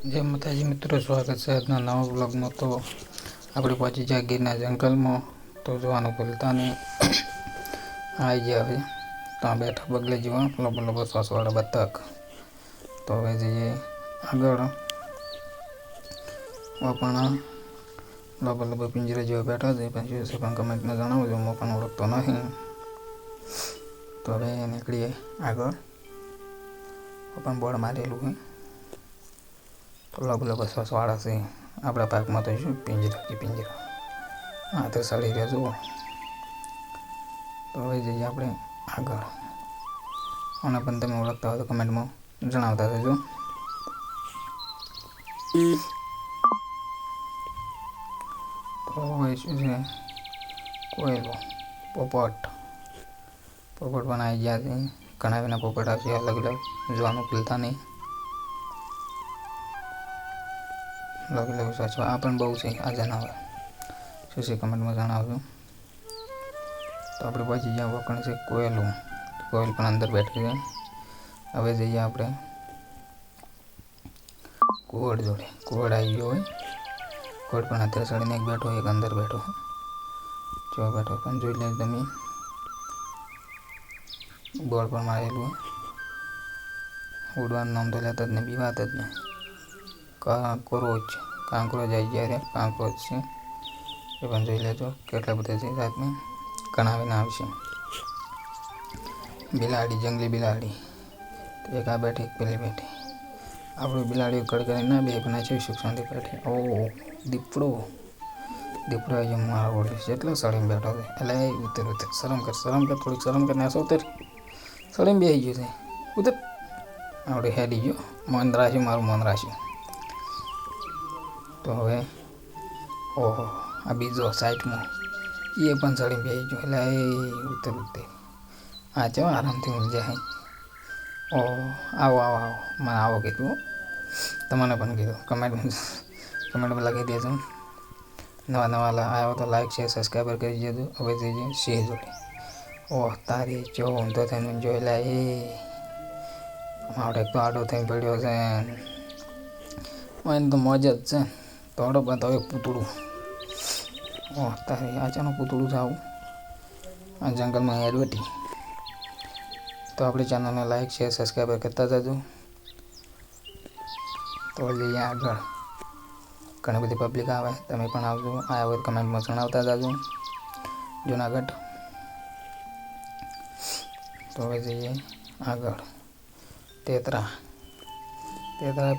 જય માતાજી મિત્રો, સ્વાગત છે આજના નવા બ્લોગમાં। તો આપણે પહોંચી જાય ગીરના જંગલમાં, તો જોવાનું ભૂલતા નહીં। આવી ગયા હવે ત્યાં બેઠા બગલે જેવા લબો લબો શ્વાસવાળા બતક। તો હવે જઈએ આગળ। પણ લબો લબો પિંજરા જેવા બેઠા છે, પણ શું છે પણ કમેન્ટમાં જણાવજો, હું પણ ઓળખતો નહીં। તો હવે નીકળીએ આગળ। પણ બોર્ડ મારેલું હોય તો લબ લબ શ્વાસવાળા છે આપણા પાકમાં। તો શું પિંજરા કે પિંજરા, હા તો સડી રહ્યા જુઓ। તો હવે જઈએ આપણે આગળ, અને પણ તમે ઓળખતા હોય તો કમેન્ટમાં જણાવતા રહેજો। તો હવે શું છે, કોયલો, પોપટ પણ આવી ગયા છે। ઘણા ઘણા પોપટ આવશે, અલગ અલગ જોવાનું ભૂલતા નહીં। અલગ અલગ સાચવા આ પણ બહુ છે આ જનાવર, શું છે કમેન્ટમાં જણાવજો। તો આપણે પછી જ્યાં વખણ છે કોયલું, કોયલ પણ અંદર બેઠી છે। હવે જઈએ આપણે કુવડ જોડે, કુવડ આવી ગયો હોય। કુવડ પણ અત્યારે ચડીને એક બેઠો, એક અંદર બેઠો, જો બેઠો પણ જોઈ લે તમે, બોર્ડ પર મારેલું હોય। ઉડવાનું નામ તો લેતા જ નહીં, બીવાત જ નહીં। કાંકરોચ આવી ગયા, કાંકરોચ છે એ પણ જોઈ લેજો કેટલા બધા છે રાતમાં, ઘણા વિના આવશે। બિલાડી, જંગલી બિલાડી, એક આ બેઠી એક પેલી બેઠી। આપણું બિલાડીઓ કડકડી ના બે પણ છે સુખ શાંતિ બેઠી। ઓહ દીપડો, દીપડો આજે મારા ઓળે જેટલો સળીને બેઠો છે, એટલે ઉતર ઉતર, શરમ કર થોડીક શરમ કરીને આસો ઉતર, સળીને બેસી ગયો છે, ઉતર। આપણે હેડી ગયો, મન રાખ્યું મારું મન રાખ્યું। તો હવે ઓહો આ બીજો સાઈડમાં એ પણ ચડીને બેસી ગયો, એટલે એ ઉતર ઉતર, આ ચો આરામથી ઊંઘ જાય। ઓહો આવો આવો આવો, મને આવો કીધું, તમને પણ કીધું, કમેન્ટમાં લખી દેજો। નવા નવા આવ્યો તો લાઈક શેર સબસ્ક્રાઈબર કરી દેજો। હવે જઈએ સિંહ જોડે, ઓહ તારી જો ઊંધો થઈને જોઈ લે, એ આપણે તો આડો થઈને પડ્યો છે, એને તો મોજ જ છે। તોડો બતાવે પૂતળું, ઓહ તારી આચાનું પૂતળું છે આવું આ જંગલમાં એડવર્ટી। તો આપણી ચેનલને લાઈક શેર સબસ્ક્રાઈબર કરતા જજો। તો જઈએ આગળ, ઘણી બધી પબ્લિક આવે, તમે પણ આવજો, આ હોય કમેન્ટમાં જણાવતા જજો જુનાગઢ। તો હવે જઈએ આગળ, તેતરા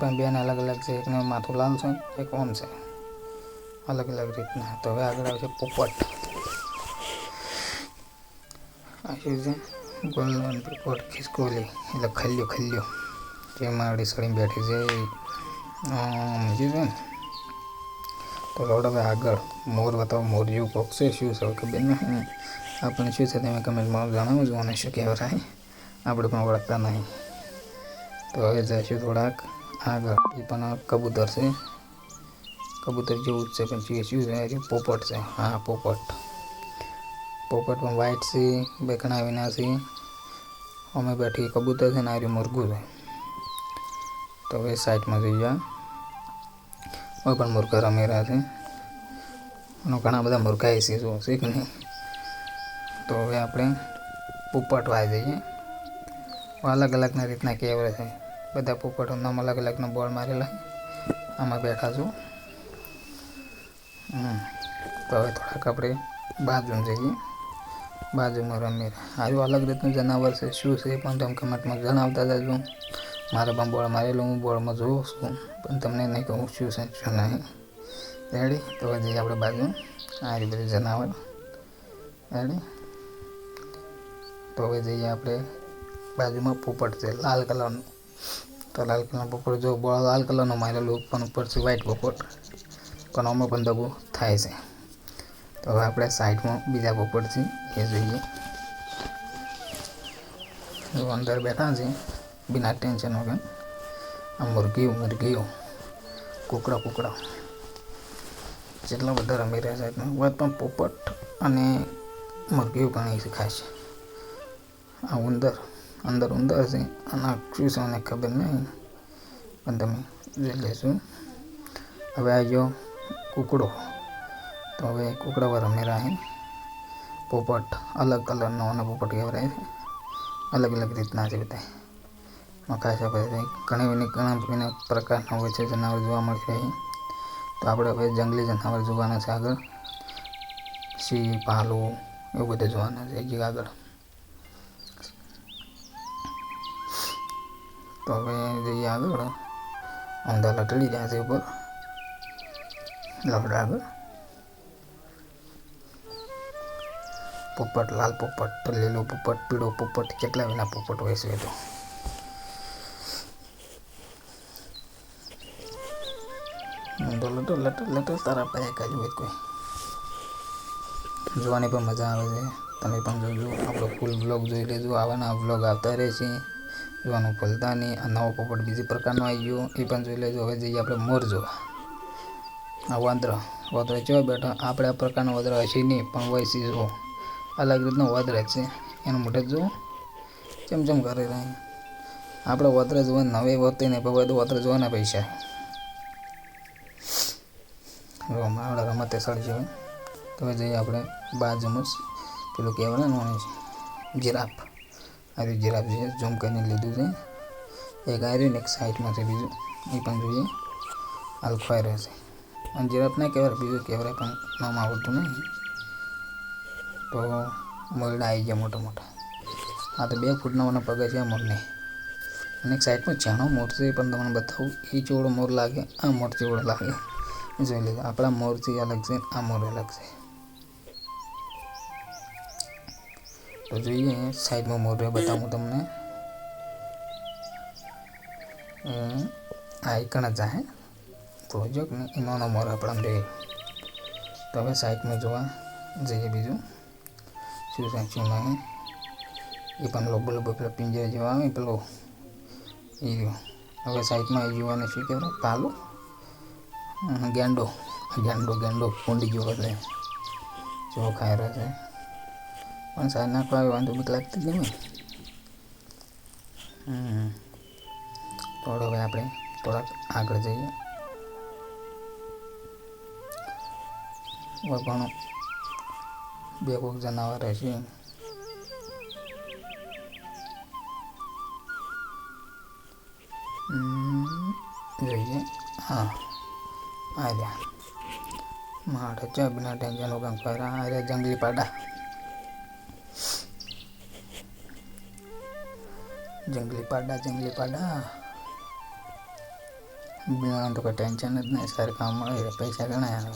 પણ બેન અલગ અલગ છે, એકને માથું લાલ છે, એક ઓમ છે, અલગ અલગ રીતના। તો હવે આગળ આવશે પોપટ, આ શું છે ગોલ્ડન પોપટ, ખિસકોલી એટલે ખલ્યો, જેમાં આપણી સળીને બેઠી છે સમજી છે ને। તો રોડ હવે આગળ, મોર બતાવો, મોર જેવું કોક છે, શું છે ખબર નહીં, આપણે શું છે તમે કમેન્ટમાં જણાવજો, અને શું કહેવાય આપણે પણ ઓળખતા નહીં। તો હવે જઈશું થોડાક આગળ, એ પણ કબૂતર છે, કબૂતર જેવું જ છે પણ શું છે, પોપટ છે, હા પોપટ પણ વ્હાઈટ છે, બે ઘણા વિના છે, અમે બેઠી કબૂતર છે ને આ મુરગું છે। તો હવે સાઈડમાં જઈએ, હવે પણ મુરઘા રમી રહ્યા છે, અને ઘણા બધા મુરઘા છે જો છે કે નહીં। તો હવે આપણે પોપટ વાય જઈએ, અલગ અલગના રીતના કહેવાય છે, બધા પોપટો નામ અલગ અલગના બોર્ડ મારેલા, આમાં બેઠા છું। તો હવે થોડાક આપણે બાજુમાં જઈએ, બાજુમાં રમી આવ્યું અલગ રીતનું જનાવર છે, શું છે પણ તમે કમેન્ટમાં જણાવતા જજો। મારે પણ બોર્ડ મારેલું, હું બોર્ડમાં જોઉં છું, પણ તમને નહીં કહું શું છે શું નહીં, રેડી। તો હવે જઈએ આપણે બાજુ, આ બધી જનાવર રેડી। તો હવે જઈએ આપણે બાજુમાં પોપટ છે લાલ કલરનું, તો લાલ કલરનો પોપટ જો લાલ કલરનો મારેલું, પણ ઉપરથી વ્હાઈટ પોપટ, પણ આમાં પણ દગો થાય છે। તો હવે આપણે સાઈડમાં બીજા પોપટ છે એ જોઈએ, જો અંદર બેઠા છે બિના ટેન્શન વગર। આ મુરગીઓ કુકડા જેટલા બધા રમી રહ્યા છે, વાત પણ પોપટ અને મુરગીઓ ઘણી શીખાય છે। આ અંદર ઉંદર છે, અને શું છે મને ખબર નહીં, પણ તમે જોઈ લઈશું. હવે આવી ગયો કુકડો. તો હવે કુકડાવાળા મેરા હે પોપટ, અલગ કલરનો અને પોપટ કહેવાય છે. અલગ અલગ રીતના છે બધા. ખાસ આપણે ઘણા પ્રકારના હોય છે જનાવર જોવા મળશે અહીં. તો આપણે હવે જંગલી જનાવર જોવાના છે આગળ. સિંહ, ભાલુ એવું બધું જોવાના છે હજી આગળ. તો હવે જઈએ આગળ. ઊંધા લટડી રહ્યા છે ઉપર લફડા આગળ. પોપટ, લાલ પોપટ, લીલો પોપટ, પીળો પોપટ, કેટલા વિના પોપટ હોય છે. તો લટો તારા પાસે કાજુ હોય કોઈ જોવાની પણ મજા આવે છે. તમે પણ જોજો, આપણો ફૂલ બ્લોગ જોઈ લેજો. આવાના બ્લોગ આવતા રહેશે, જોવાનું ભૂલતા નહીં. આ નવો પોપટ બીજી પ્રકારનો આવી ગયો, એ પણ જોઈ લેજો. હવે જઈએ આપણે મોર જોવા. આ વાંદરો જોવા બેઠા. આપણે આ પ્રકારનો વાંદરો હશે નહીં, પણ હોય છે જો અલગ રીતનો વાંદરો છે. એનું મોઢે જો ચમચમ કરી રહે. આપણે વાંદરો જોવા નવે હોતી નહીં, પણ બધું વાંદરો જોવાના પૈસા. આપણે રમતે સડી જવાય. તો હવે જઈએ આપણે બાજુમાં પેલું કહેવાય ને જીરાફ. આ જીરાફ છે, ઝૂમ કરીને લીધું છે. એક આર્યું ને એક સાઈડમાં છે બીજું, એ પણ જોઈએ. હાલ ખવાઈ રહેશે. અને જીરાફ ના કહેવાય, બીજું કહેવાય પણ નામ આવડતું નહીં. તો મોરડા આવી ગયા મોટા મોટા. આ તો 2 ફૂટના પગે છે મોરને. અને એક સાઈડમાં જાણો મોર છે, પણ તમને બતાવું. એ ચેવડો મોર લાગે, આ મોર ચેવડો લાગે જોઈ લીધું. આપણા મોરથી અલગ છે, આ મોર અલગ છે. તો જોઈએ સાઈડમાં મોર બતાવું તમને. આ એકણ જ હે પ્રોજેક્ટ ને એનો મોર આપણા જોઈએ. તો હવે સાઈડમાં જોવા જઈએ બીજું શું છે શું નહીં. એ પણ લોબો પેલા પિંજરા જેવા આવે પેલો એ રહ્યો. હવે સાઈડમાં એ જોવાને શું કહેવાય પાલો ગેંડો કુંડી જેવો એટલે જેવો ખાઈ રહ્યો છે. પણ સાઈડ નાખવા આવે વાંધો બીક લાગતી જ નહીં. થોડો હવે આપણે થોડાક આગળ જઈએ. પણ 2 કોઈક જનાવર હશે. જોઈએ હા આ રહ્યા મારે ચા બિના ટેન્શન વગર ફરા. આ રહ્યા જંગલી પાડા. બિના તો કોઈ ટેન્શન જ નહીં. સારું કામ મળે, પૈસા ઘણા આવે.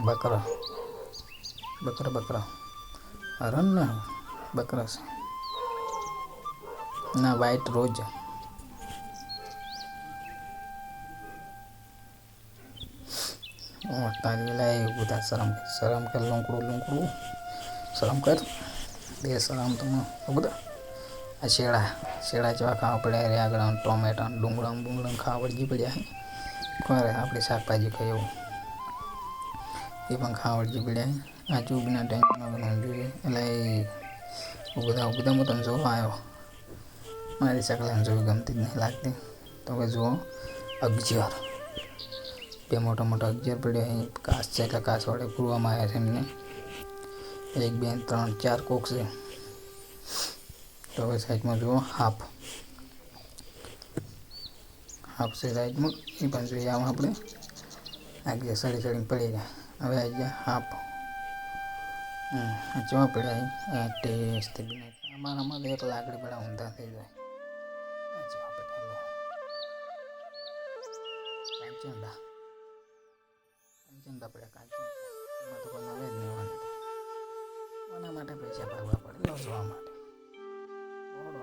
બકરા હરણ ને બકરા છે ના વાઈટ રોજ. તારી લાય બધા શરમ કર લોંકડું શરમ કર. બે શરમ તમે બધા. આ શેડા જેવા ખાવા પડ્યા રે આગળ. ટોમેટા ડુંગળા ખાવા વળગી પડ્યા હે. ખરે આપણે શાકભાજી ખાઈ એવું એ પણ ખાવા વળગી પડ્યા હે. આ ચૂબના ટેન્શન જોઈએ. એટલે બધામાં તમે જોવા આવ્યો. મારી શકલાને જોવી ગમતી જ નહીં લાગતી. તો હવે જુઓ અગજર. 2 મોટા અગજર પડ્યા અહીં. કાચ છે એટલે કાચ વડે પૂરવામાં આવ્યા છે એમને. 1 2 3 4 કોક છે. તો હવે સાઈડમાં જુઓ હાફ છે સાઈડમાં. એ પણ જોઈએ આમાં આપણે આગળ સડી પડી ગયા. હવે આવી ગયા હાફ. જોવા પડ્યા અહીં ટેસ્ટ અમારામાં તો એક લાકડી પેલા ઊંધા થઈ જાય. કાંચિંડા પડ્યા એમાં તો કોઈ નવે જ નહીં વાંધો. કોના માટે પૈસા ભાગવા પડે જોવા માટે.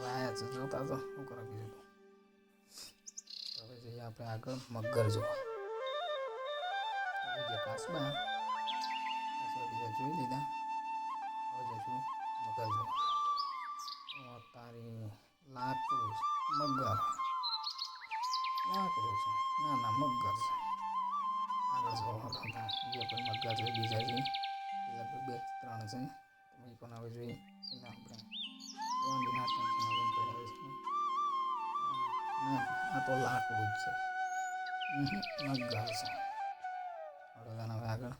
લાયા છે જોતા તો શું કરો બીજું. તો હવે જઈએ આપણે આગળ મગર જોવા. જે કાચબા બીજા જોઈ લીધા. હવે જઈશું મગર જોવા. તારી લાકડું મગર લાકડું છે. ના મગર છે. આગળ જોવા જે પણ મગર છે બીજા છે લગભગ 2 3 છે. તમે પણ હવે જોઈએ એટલે આપણે બિના ટેન્શન પડ્યા છે. આ તો લાકડું જ છે. મગર છે. હવે આગળ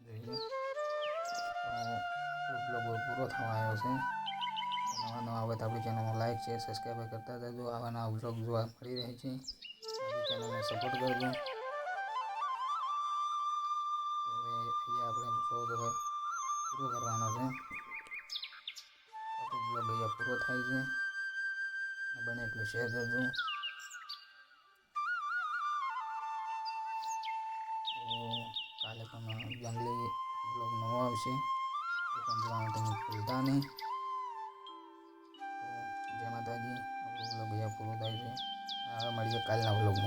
જોઈએ. તો આપણો બ્લોગ પૂરો થવા આવ્યો છે. નવા નવા આવે તો આપણી ચેનલને લાઈક શેર સબસ્ક્રાઈબ કરતા જજો. આવા નવા બ્લોગ જોવા મળી રહે છે. આપણી ચેનલને સપોર્ટ કરજો. તો હવે અહીંયા આપણે બ્લોગ હવે પૂરો કરવાનો છે. આપણો બ્લોગ અહીંયા પૂરો થાય છે. બને એટલું શેર કરજો. તો કાલે પણ જંગલી બ્લોગ નવો આવશે, એ પણ જોવાનું તમે ભૂલતા નહીં. તો જય માતાજી. આપણો બ્લોગ અહીંયા પૂરો થાય છે. હવે મળીએ કાલના બ્લોગમાં.